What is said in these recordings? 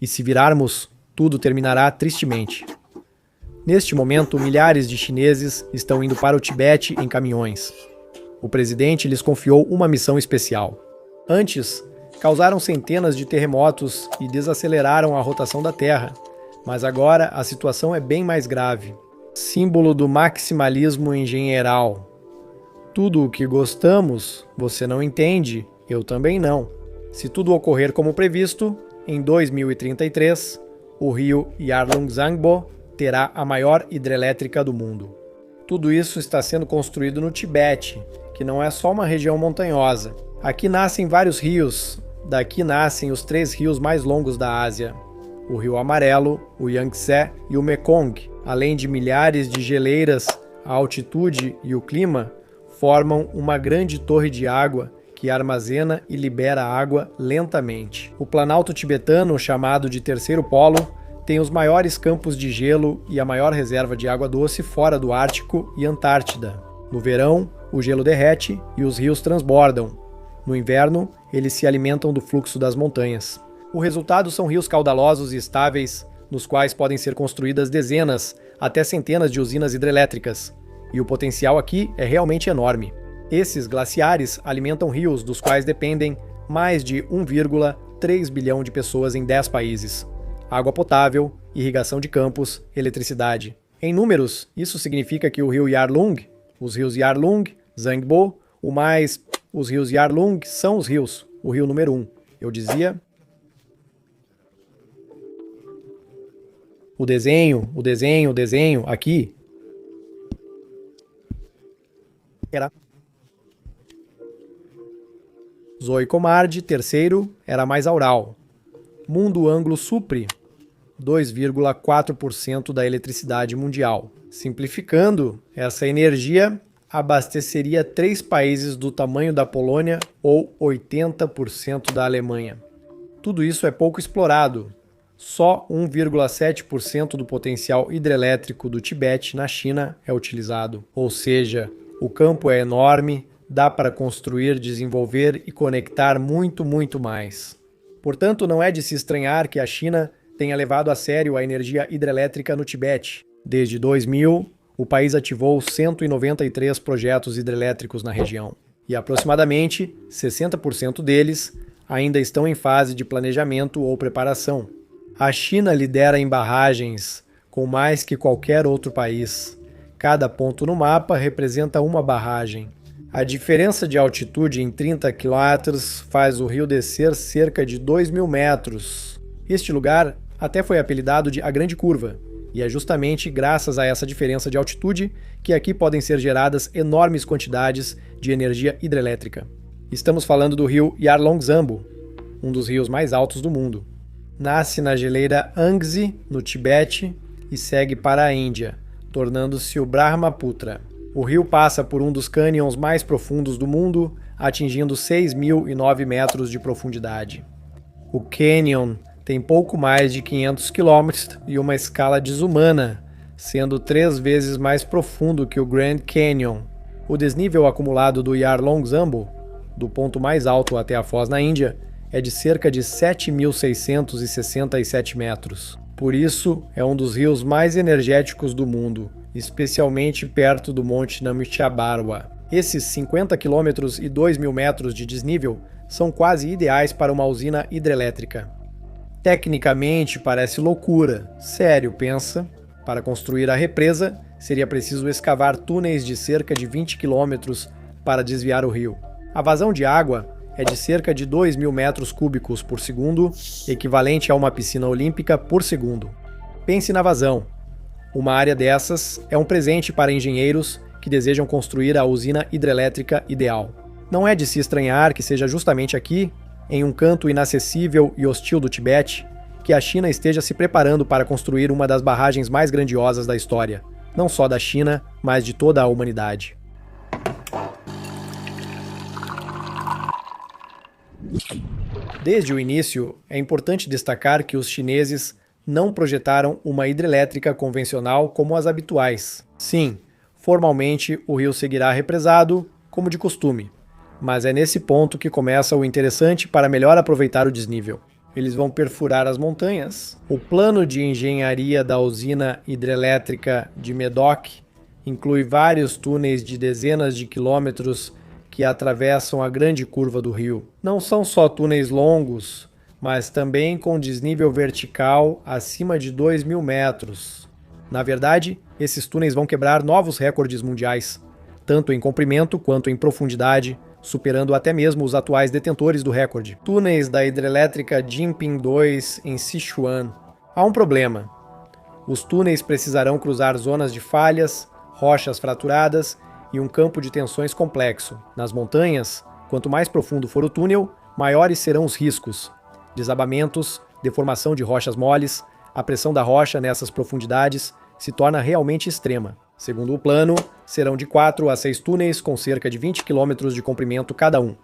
E se virarmos, tudo terminará tristemente. Neste momento, milhares de chineses estão indo para o Tibete em caminhões. O presidente lhes confiou uma missão especial. Antes, causaram centenas de terremotos e desaceleraram a rotação da Terra. Mas agora a situação é bem mais grave. Símbolo do maximalismo engenheiral. Tudo o que gostamos, você não entende, eu também não. Se tudo ocorrer como previsto, em 2033, o rio Yarlung-Zangbo terá a maior hidrelétrica do mundo. Tudo isso está sendo construído no Tibete, que não é só uma região montanhosa. Aqui nascem vários rios, daqui nascem os 3 rios mais longos da Ásia. O Rio Amarelo, o Yangtze e o Mekong, além de milhares de geleiras, a altitude e o clima formam uma grande torre de água que armazena e libera água lentamente. O Planalto tibetano, chamado de Terceiro Polo, tem os maiores campos de gelo e a maior reserva de água doce fora do Ártico e Antártida. No verão, o gelo derrete e os rios transbordam. No inverno, eles se alimentam do fluxo das montanhas. O resultado são rios caudalosos e estáveis, nos quais podem ser construídas dezenas, até centenas de usinas hidrelétricas. E o potencial aqui é realmente enorme. Esses glaciares alimentam rios dos quais dependem mais de 1,3 bilhão de pessoas em 10 países. Água potável, irrigação de campos, eletricidade. Em números, isso significa que o rio Yarlung, os rios Yarlung, Zangbo, os rios Yarlung são os rios, o rio número 1. Eu dizia... O desenho, aqui era Zoicomarde, terceiro, era mais aural. Mundo ângulo supre 2,4% da eletricidade mundial. Simplificando, essa energia abasteceria 3 países do tamanho da Polônia ou 80% da Alemanha. Tudo isso é pouco explorado. Só 1,7% do potencial hidrelétrico do Tibete, na China, é utilizado. Ou seja, o campo é enorme, dá para construir, desenvolver e conectar muito mais. Portanto, não é de se estranhar que a China tenha levado a sério a energia hidrelétrica no Tibete. Desde 2000, o país ativou 193 projetos hidrelétricos na região. E aproximadamente 60% deles ainda estão em fase de planejamento ou preparação. A China lidera em barragens, com mais que qualquer outro país. Cada ponto no mapa representa uma barragem. A diferença de altitude em 30 km faz o rio descer cerca de 2.000 metros. Este lugar até foi apelidado de A Grande Curva, e é justamente graças a essa diferença de altitude que aqui podem ser geradas enormes quantidades de energia hidrelétrica. Estamos falando do rio Yarlung-Zangbo, um dos rios mais altos do mundo. Nasce na geleira Yangtze, no Tibete, e segue para a Índia, tornando-se o Brahmaputra. O rio passa por um dos cânions mais profundos do mundo, atingindo 6.009 metros de profundidade. O cânion tem pouco mais de 500 quilômetros e uma escala desumana, sendo 3 vezes mais profundo que o Grand Canyon. O desnível acumulado do Yarlung-Zangbo, do ponto mais alto até a foz na Índia, é de cerca de 7.667 metros. Por isso, é um dos rios mais energéticos do mundo, especialmente perto do Monte Namichabarwa. Esses 50 km e 2.000 metros de desnível são quase ideais para uma usina hidrelétrica. Tecnicamente parece loucura. Sério, pensa? Para construir a represa, seria preciso escavar túneis de cerca de 20 km para desviar o rio. A vazão de água é de cerca de 2.000 metros cúbicos por segundo, equivalente a uma piscina olímpica por segundo. Pense na vazão. Uma área dessas é um presente para engenheiros que desejam construir a usina hidrelétrica ideal. Não é de se estranhar que seja justamente aqui, em um canto inacessível e hostil do Tibete, que a China esteja se preparando para construir uma das barragens mais grandiosas da história, não só da China, mas de toda a humanidade. Desde o início, é importante destacar que os chineses não projetaram uma hidrelétrica convencional como as habituais. Sim, formalmente o rio seguirá represado, como de costume, mas é nesse ponto que começa o interessante para melhor aproveitar o desnível. Eles vão perfurar as montanhas. O plano de engenharia da usina hidrelétrica de Medoc inclui vários túneis de dezenas de quilômetros que atravessam a grande curva do rio. Não são só túneis longos, mas também com desnível vertical acima de 2.000 metros. Na verdade, esses túneis vão quebrar novos recordes mundiais, tanto em comprimento quanto em profundidade, superando até mesmo os atuais detentores do recorde. Túneis da hidrelétrica Jinping 2 em Sichuan. Há um problema. Os túneis precisarão cruzar zonas de falhas, rochas fraturadas e um campo de tensões complexo. Nas montanhas, quanto mais profundo for o túnel, maiores serão os riscos. Desabamentos, deformação de rochas moles, a pressão da rocha nessas profundidades se torna realmente extrema. Segundo o plano, serão de 4 a 6 túneis com cerca de 20 km de comprimento cada um.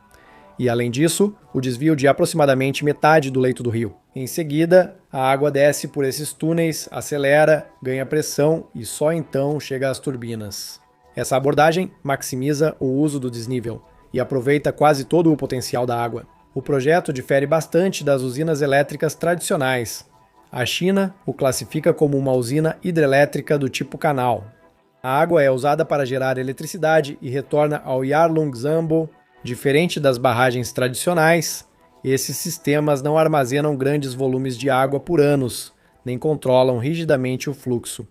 E, além disso, o desvio de aproximadamente metade do leito do rio. Em seguida, a água desce por esses túneis, acelera, ganha pressão e só então chega às turbinas. Essa abordagem maximiza o uso do desnível e aproveita quase todo o potencial da água. O projeto difere bastante das usinas elétricas tradicionais. A China o classifica como uma usina hidrelétrica do tipo canal. A água é usada para gerar eletricidade e retorna ao Yarlung-Zambo. Diferente das barragens tradicionais, esses sistemas não armazenam grandes volumes de água por anos, nem controlam rigidamente o fluxo.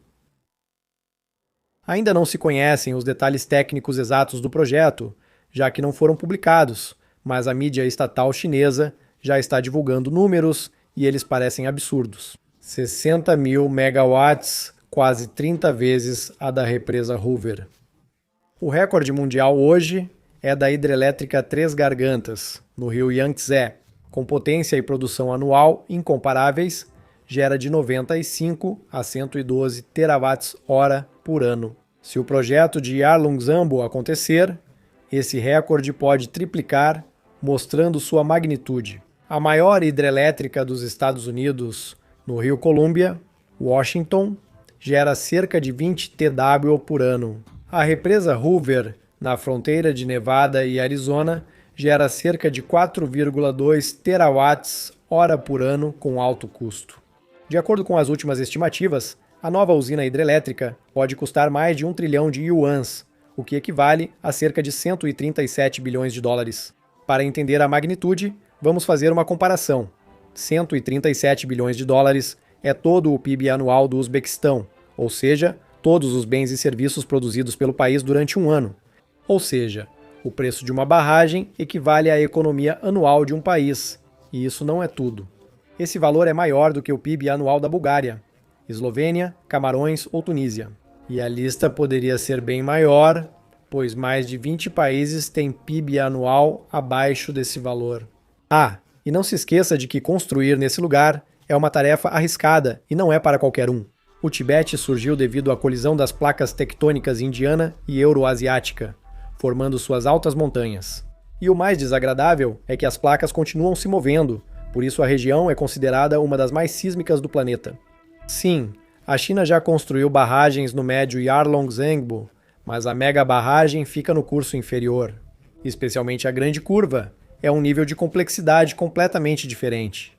Ainda não se conhecem os detalhes técnicos exatos do projeto, já que não foram publicados, mas a mídia estatal chinesa já está divulgando números e eles parecem absurdos. 60.000 megawatts, quase 30 vezes a da represa Hoover. O recorde mundial hoje é da hidrelétrica Três Gargantas, no rio Yangtze, com potência e produção anual incomparáveis, gera de 95 a 112 terawatts-hora por ano. Se o projeto de Yarlung-Zambo acontecer, esse recorde pode triplicar, mostrando sua magnitude. A maior hidrelétrica dos Estados Unidos, no rio Columbia, Washington, gera cerca de 20 TW por ano. A represa Hoover, na fronteira de Nevada e Arizona, gera cerca de 4,2 terawatts-hora por ano com alto custo. De acordo com as últimas estimativas, a nova usina hidrelétrica pode custar mais de 1 trilhão de yuans, o que equivale a cerca de 137 bilhões de dólares. Para entender a magnitude, vamos fazer uma comparação. 137 bilhões de dólares é todo o PIB anual do Uzbequistão, ou seja, todos os bens e serviços produzidos pelo país durante um ano. Ou seja, o preço de uma barragem equivale à economia anual de um país, e isso não é tudo. Esse valor é maior do que o PIB anual da Bulgária, Eslovênia, Camarões ou Tunísia. E a lista poderia ser bem maior, pois mais de 20 países têm PIB anual abaixo desse valor. Ah, e não se esqueça de que construir nesse lugar é uma tarefa arriscada e não é para qualquer um. O Tibete surgiu devido à colisão das placas tectônicas indiana e euroasiática, formando suas altas montanhas. E o mais desagradável é que as placas continuam se movendo, por isso a região é considerada uma das mais sísmicas do planeta. Sim, a China já construiu barragens no médio Yarlung-Zangbo, mas a mega barragem fica no curso inferior. Especialmente a Grande Curva, é um nível de complexidade completamente diferente.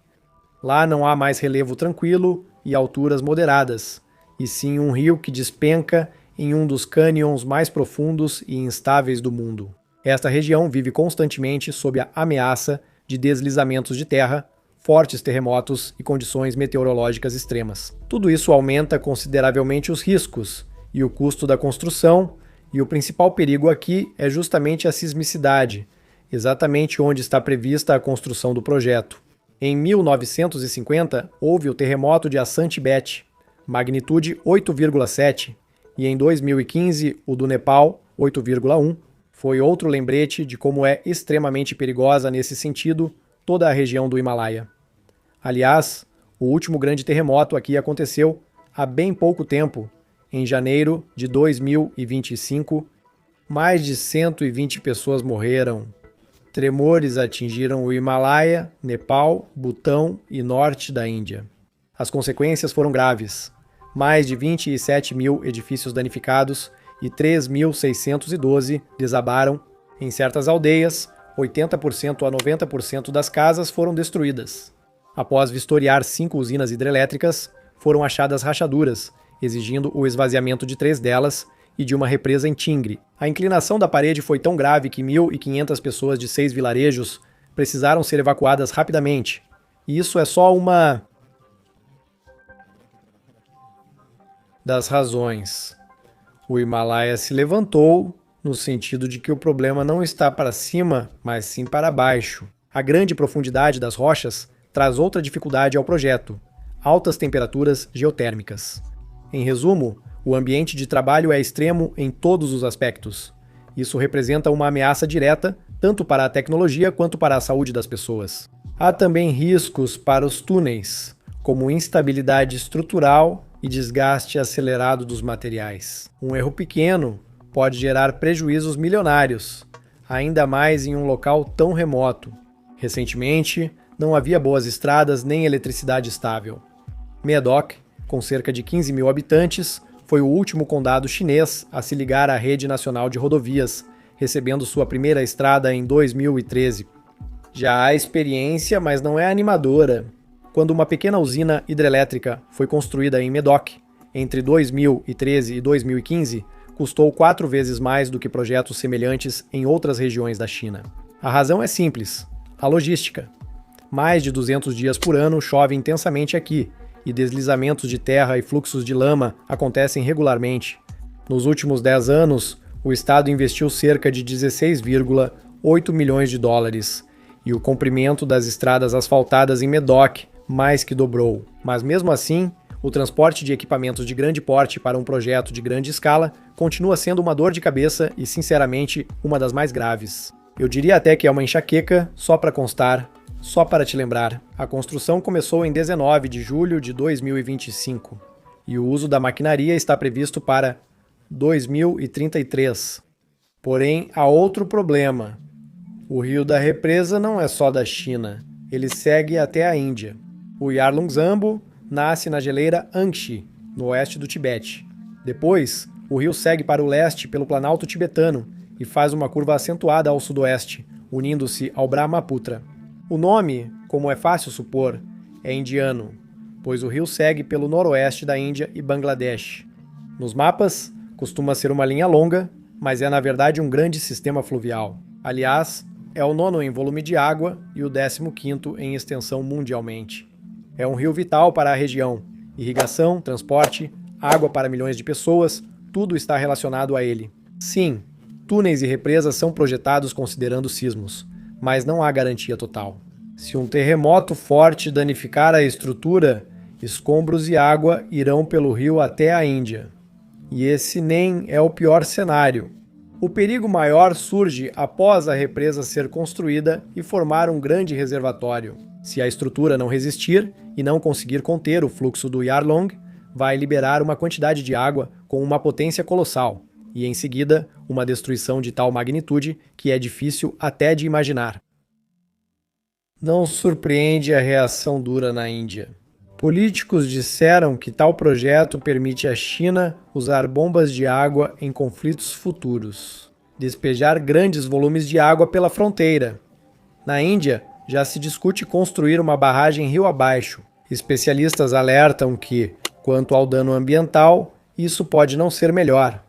Lá não há mais relevo tranquilo e alturas moderadas, e sim um rio que despenca em um dos cânions mais profundos e instáveis do mundo. Esta região vive constantemente sob a ameaça de deslizamentos de terra, fortes terremotos e condições meteorológicas extremas. Tudo isso aumenta consideravelmente os riscos e o custo da construção, e o principal perigo aqui é justamente a sismicidade, exatamente onde está prevista a construção do projeto. Em 1950, houve o terremoto de Assam Tibete, magnitude 8,7, e em 2015, o do Nepal, 8,1, foi outro lembrete de como é extremamente perigosa nesse sentido toda a região do Himalaia. Aliás, o último grande terremoto aqui aconteceu há bem pouco tempo, em janeiro de 2025, mais de 120 pessoas morreram. Tremores atingiram o Himalaia, Nepal, Butão e norte da Índia. As consequências foram graves. Mais de 27.000 edifícios danificados e 3.612 desabaram. Em certas aldeias, 80% a 90% das casas foram destruídas. Após vistoriar 5 usinas hidrelétricas, foram achadas rachaduras, exigindo o esvaziamento de 3 delas e de uma represa em Tingre. A inclinação da parede foi tão grave que 1.500 pessoas de 6 vilarejos precisaram ser evacuadas rapidamente. E isso é só uma das razões. O Himalaia se levantou no sentido de que o problema não está para cima, mas sim para baixo. A grande profundidade das rochas traz outra dificuldade ao projeto: altas temperaturas geotérmicas. Em resumo, o ambiente de trabalho é extremo em todos os aspectos. Isso representa uma ameaça direta, tanto para a tecnologia quanto para a saúde das pessoas. Há também riscos para os túneis, como instabilidade estrutural e desgaste acelerado dos materiais. Um erro pequeno pode gerar prejuízos milionários, ainda mais em um local tão remoto. Recentemente, não havia boas estradas nem eletricidade estável. Medoc, com cerca de 15 mil habitantes, foi o último condado chinês a se ligar à rede nacional de rodovias, recebendo sua primeira estrada em 2013. Já há experiência, mas não é animadora. Quando uma pequena usina hidrelétrica foi construída em Medoc, entre 2013 e 2015, custou 4 vezes mais do que projetos semelhantes em outras regiões da China. A razão é simples: a logística. Mais de 200 dias por ano chove intensamente aqui, e deslizamentos de terra e fluxos de lama acontecem regularmente. Nos últimos 10 anos, o Estado investiu cerca de 16,8 milhões de dólares, e o comprimento das estradas asfaltadas em Medoc mais que dobrou. Mas mesmo assim, o transporte de equipamentos de grande porte para um projeto de grande escala continua sendo uma dor de cabeça e, sinceramente, uma das mais graves. Eu diria até que é uma enxaqueca, só para constar, só para te lembrar. A construção começou em 19 de julho de 2025 e o uso da maquinaria está previsto para 2033. Porém, há outro problema. O rio da represa não é só da China, ele segue até a Índia. O Yarlung-Zambo nasce na geleira Angshi, no oeste do Tibete. Depois, o rio segue para o leste pelo Planalto Tibetano e faz uma curva acentuada ao sudoeste, unindo-se ao Brahmaputra. O nome, como é fácil supor, é indiano, pois o rio segue pelo noroeste da Índia e Bangladesh. Nos mapas, costuma ser uma linha longa, mas é na verdade um grande sistema fluvial. Aliás, é o 9º em volume de água e o 15º em extensão mundialmente. É um rio vital para a região. Irrigação, transporte, água para milhões de pessoas, tudo está relacionado a ele. Sim, túneis e represas são projetados considerando sismos, mas não há garantia total. Se um terremoto forte danificar a estrutura, escombros e água irão pelo rio até a Índia. E esse nem é o pior cenário. O perigo maior surge após a represa ser construída e formar um grande reservatório. Se a estrutura não resistir e não conseguir conter o fluxo do Yarlung, vai liberar uma quantidade de água com uma potência colossal, e em seguida, uma destruição de tal magnitude que é difícil até de imaginar. Não surpreende a reação dura na Índia. Políticos disseram que tal projeto permite à China usar bombas de água em conflitos futuros, despejar grandes volumes de água pela fronteira. Na Índia, já se discute construir uma barragem rio abaixo. Especialistas alertam que, quanto ao dano ambiental, isso pode não ser melhor.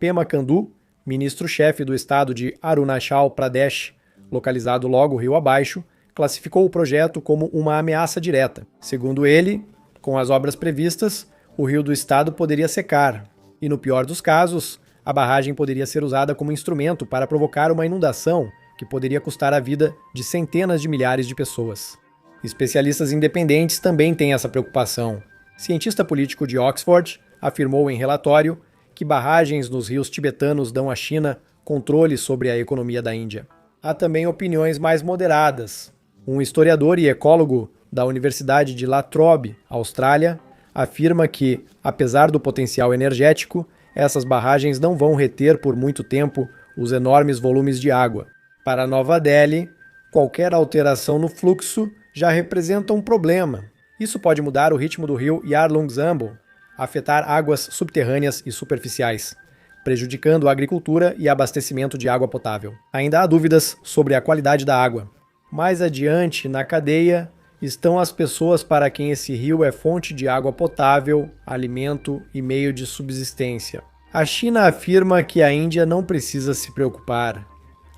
Pema Khandu, ministro-chefe do estado de Arunachal Pradesh, localizado logo rio abaixo, classificou o projeto como uma ameaça direta. Segundo ele, com as obras previstas, o rio do estado poderia secar, e no pior dos casos, a barragem poderia ser usada como instrumento para provocar uma inundação que poderia custar a vida de centenas de milhares de pessoas. Especialistas independentes também têm essa preocupação. Cientista político de Oxford afirmou em relatório que barragens nos rios tibetanos dão à China controle sobre a economia da Índia. Há também opiniões mais moderadas. Um historiador e ecólogo da Universidade de La Trobe, Austrália, afirma que, apesar do potencial energético, essas barragens não vão reter por muito tempo os enormes volumes de água. Para Nova Delhi, qualquer alteração no fluxo já representa um problema. Isso pode mudar o ritmo do rio Yarlung-Zambo, afetar águas subterrâneas e superficiais, prejudicando a agricultura e abastecimento de água potável. Ainda há dúvidas sobre a qualidade da água. Mais adiante na cadeia, estão as pessoas para quem esse rio é fonte de água potável, alimento e meio de subsistência. A China afirma que a Índia não precisa se preocupar.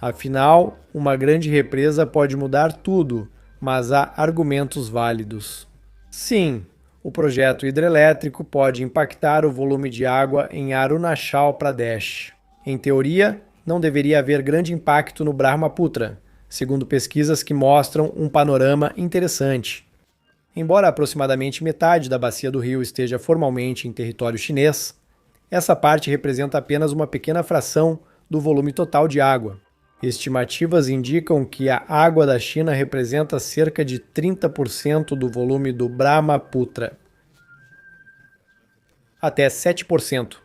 Afinal, uma grande represa pode mudar tudo, mas há argumentos válidos. Sim, o projeto hidrelétrico pode impactar o volume de água em Arunachal Pradesh. Em teoria, não deveria haver grande impacto no Brahmaputra, segundo pesquisas que mostram um panorama interessante. Embora aproximadamente metade da bacia do rio esteja formalmente em território chinês, essa parte representa apenas uma pequena fração do volume total de água. Estimativas indicam que a água da China representa cerca de 30% do volume do Brahmaputra. Até 7%.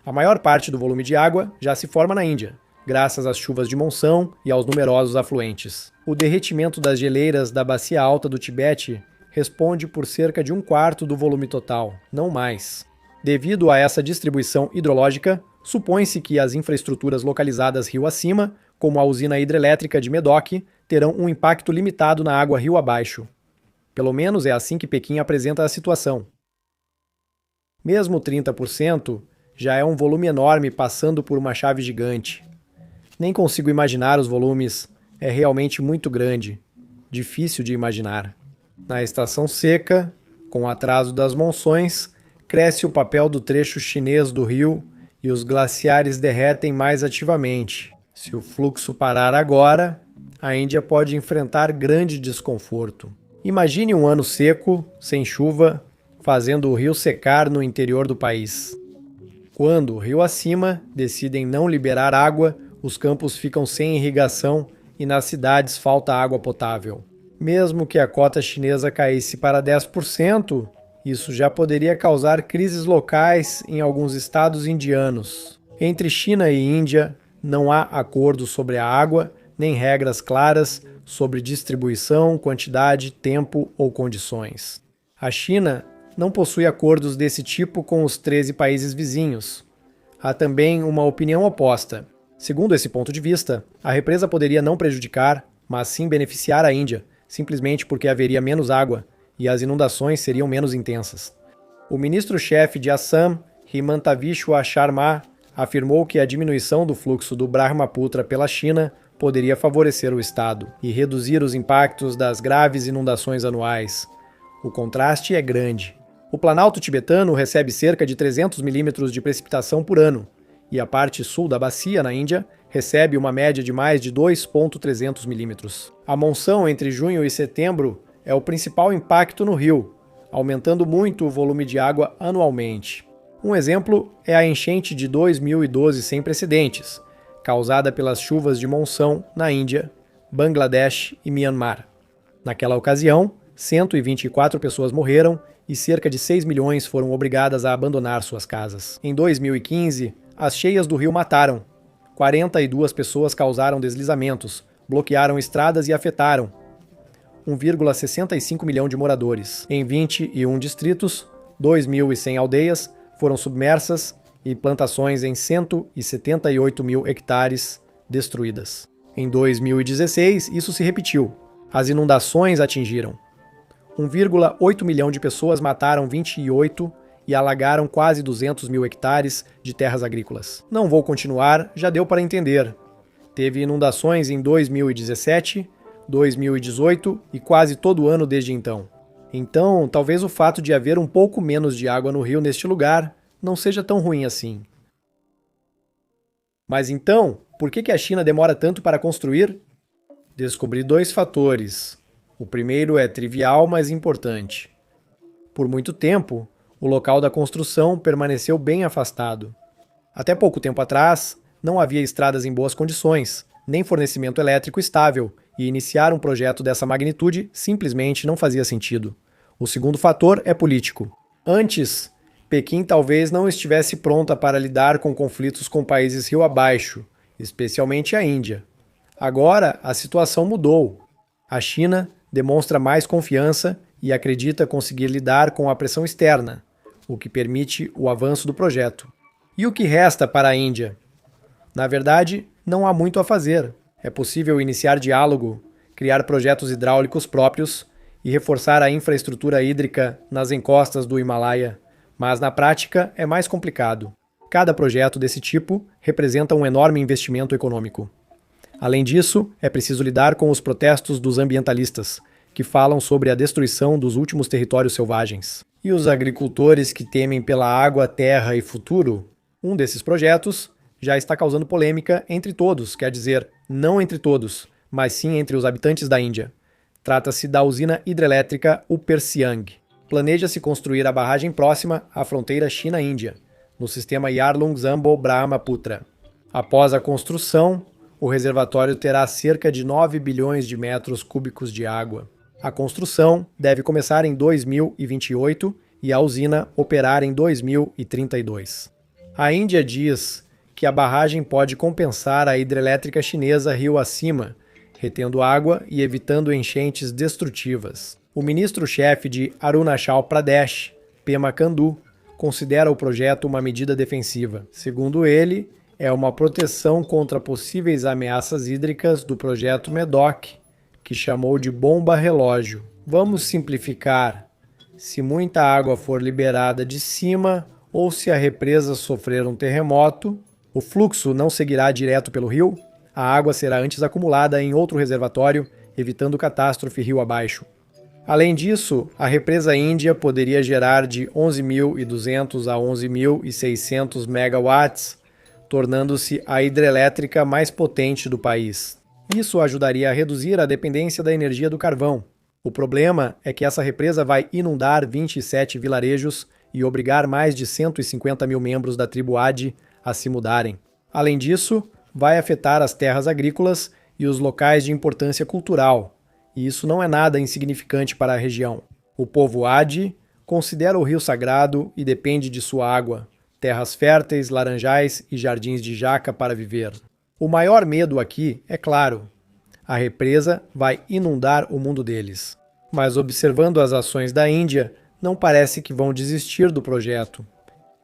A maior parte do volume de água já se forma na Índia, graças às chuvas de monção e aos numerosos afluentes. O derretimento das geleiras da bacia alta do Tibete responde por cerca de 1/4 do volume total, não mais. Devido a essa distribuição hidrológica, supõe-se que as infraestruturas localizadas rio acima, como a usina hidrelétrica de Medoc, terão um impacto limitado na água rio abaixo. Pelo menos é assim que Pequim apresenta a situação. Mesmo 30% já é um volume enorme passando por uma chave gigante. Nem consigo imaginar os volumes, é realmente muito grande, difícil de imaginar. Na estação seca, com o atraso das monções, cresce o papel do trecho chinês do rio e os glaciares derretem mais ativamente. Se o fluxo parar agora, a Índia pode enfrentar grande desconforto. Imagine um ano seco, sem chuva, fazendo o rio secar no interior do país. Quando, rio acima, decidem não liberar água, os campos ficam sem irrigação e nas cidades falta água potável. Mesmo que a cota chinesa caísse para 10%, isso já poderia causar crises locais em alguns estados indianos. Entre China e Índia, não há acordo sobre a água, nem regras claras sobre distribuição, quantidade, tempo ou condições. A China não possui acordos desse tipo com os 13 países vizinhos. Há também uma opinião oposta. Segundo esse ponto de vista, a represa poderia não prejudicar, mas sim beneficiar a Índia, simplesmente porque haveria menos água e as inundações seriam menos intensas. O ministro-chefe de Assam, Himanta Biswa Sharma, afirmou que a diminuição do fluxo do Brahmaputra pela China poderia favorecer o estado e reduzir os impactos das graves inundações anuais. O contraste é grande. O Planalto tibetano recebe cerca de 300 milímetros de precipitação por ano, e a parte sul da bacia, na Índia, recebe uma média de mais de 2,300 milímetros. A monção entre junho e setembro é o principal impacto no rio, aumentando muito o volume de água anualmente. Um exemplo é a enchente de 2012 sem precedentes, causada pelas chuvas de monção na Índia, Bangladesh e Myanmar. Naquela ocasião, 124 pessoas morreram e cerca de 6 milhões foram obrigadas a abandonar suas casas. Em 2015, as cheias do rio mataram. 42 pessoas causaram deslizamentos, bloquearam estradas e afetaram 1,65 milhão de moradores. Em 21 distritos, 2.100 aldeias foram submersas e plantações em 178 mil hectares destruídas. Em 2016, isso se repetiu. As inundações atingiram 1,8 milhão de pessoas, mataram 28 e alagaram quase 200 mil hectares de terras agrícolas. Não vou continuar, já deu para entender. Teve inundações em 2017, 2018 e quase todo ano desde então. Então, talvez o fato de haver um pouco menos de água no rio neste lugar não seja tão ruim assim. Mas então, por que a China demora tanto para construir? Descobri 2 fatores. O primeiro é trivial, mas importante. Por muito tempo, o local da construção permaneceu bem afastado. Até pouco tempo atrás, não havia estradas em boas condições, nem fornecimento elétrico estável, e iniciar um projeto dessa magnitude simplesmente não fazia sentido. O segundo fator é político. Antes, Pequim talvez não estivesse pronta para lidar com conflitos com países rio abaixo, especialmente a Índia. Agora, a situação mudou. A China demonstra mais confiança e acredita conseguir lidar com a pressão externa, o que permite o avanço do projeto. E o que resta para a Índia? Na verdade, não há muito a fazer. É possível iniciar diálogo, criar projetos hidráulicos próprios e reforçar a infraestrutura hídrica nas encostas do Himalaia, mas na prática é mais complicado. Cada projeto desse tipo representa um enorme investimento econômico. Além disso, é preciso lidar com os protestos dos ambientalistas, que falam sobre a destruição dos últimos territórios selvagens. E os agricultores que temem pela água, terra e futuro? Um desses projetos já está causando polêmica entre todos, quer dizer, não entre todos, mas sim entre os habitantes da Índia. Trata-se da usina hidrelétrica Upper Siang. Planeja-se construir a barragem próxima à fronteira China-Índia, no sistema Yarlung-Zambo-Brahmaputra. Após a construção, o reservatório terá cerca de 9 bilhões de metros cúbicos de água. A construção deve começar em 2028 e a usina operar em 2032. A Índia diz que a barragem pode compensar a hidrelétrica chinesa rio acima, retendo água e evitando enchentes destrutivas. O ministro-chefe de Arunachal Pradesh, Pema Khandu, considera o projeto uma medida defensiva. Segundo ele, é uma proteção contra possíveis ameaças hídricas do projeto MEDOC, que chamou de bomba relógio. Vamos simplificar. Se muita água for liberada de cima ou se a represa sofrer um terremoto, o fluxo não seguirá direto pelo rio? A água será antes acumulada em outro reservatório, evitando catástrofe rio abaixo. Além disso, a represa índia poderia gerar de 11.200 a 11.600 megawatts, tornando-se a hidrelétrica mais potente do país. Isso ajudaria a reduzir a dependência da energia do carvão. O problema é que essa represa vai inundar 27 vilarejos e obrigar mais de 150 mil membros da tribo Adi a se mudarem. Além disso, vai afetar as terras agrícolas e os locais de importância cultural, e isso não é nada insignificante para a região. O povo Adi considera o rio sagrado e depende de sua água, terras férteis, laranjais e jardins de jaca para viver. O maior medo aqui, é claro, a represa vai inundar o mundo deles. Mas observando as ações da Índia, não parece que vão desistir do projeto.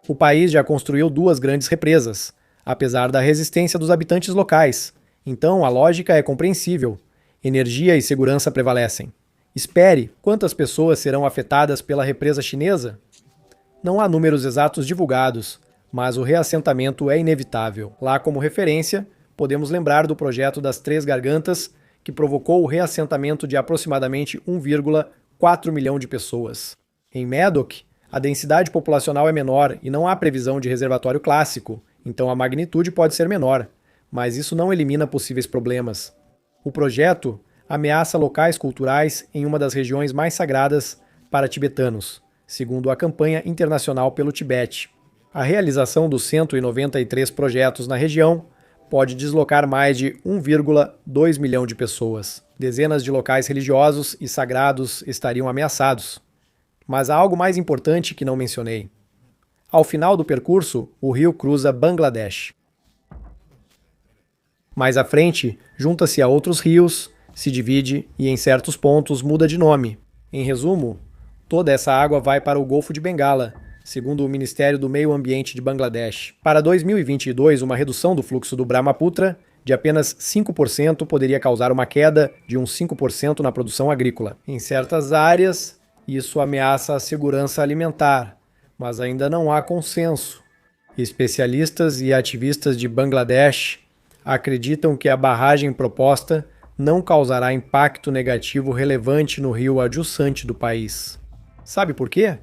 O país já construiu 2 grandes represas, apesar da resistência dos habitantes locais. Então a lógica é compreensível. Energia e segurança prevalecem. Espere, quantas pessoas serão afetadas pela represa chinesa? Não há números exatos divulgados, mas o reassentamento é inevitável. Lá como referência, podemos lembrar do projeto das 3 Gargantas, que provocou o reassentamento de aproximadamente 1,4 milhão de pessoas. Em Medoc, a densidade populacional é menor e não há previsão de reservatório clássico, então a magnitude pode ser menor, mas isso não elimina possíveis problemas. O projeto ameaça locais culturais em uma das regiões mais sagradas para tibetanos, segundo a Campanha Internacional pelo Tibete. A realização dos 193 projetos na região pode deslocar mais de 1,2 milhão de pessoas. Dezenas de locais religiosos e sagrados estariam ameaçados. Mas há algo mais importante que não mencionei. Ao final do percurso, o rio cruza Bangladesh. Mais à frente, junta-se a outros rios, se divide e em certos pontos muda de nome. Em resumo, toda essa água vai para o Golfo de Bengala, segundo o Ministério do Meio Ambiente de Bangladesh. Para 2022, uma redução do fluxo do Brahmaputra de apenas 5% poderia causar uma queda de uns 5% na produção agrícola. Em certas áreas, isso ameaça a segurança alimentar, mas ainda não há consenso. Especialistas e ativistas de Bangladesh acreditam que a barragem proposta não causará impacto negativo relevante no rio adjacente do país. Sabe por quê?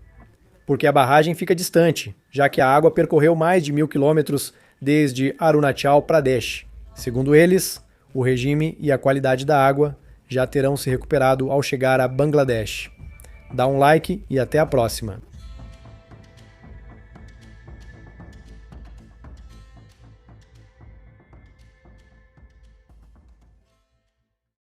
Porque a barragem fica distante, já que a água percorreu mais de 1.000 quilômetros desde Arunachal Pradesh. Segundo eles, o regime e a qualidade da água já terão se recuperado ao chegar a Bangladesh. Dá um like e até a próxima!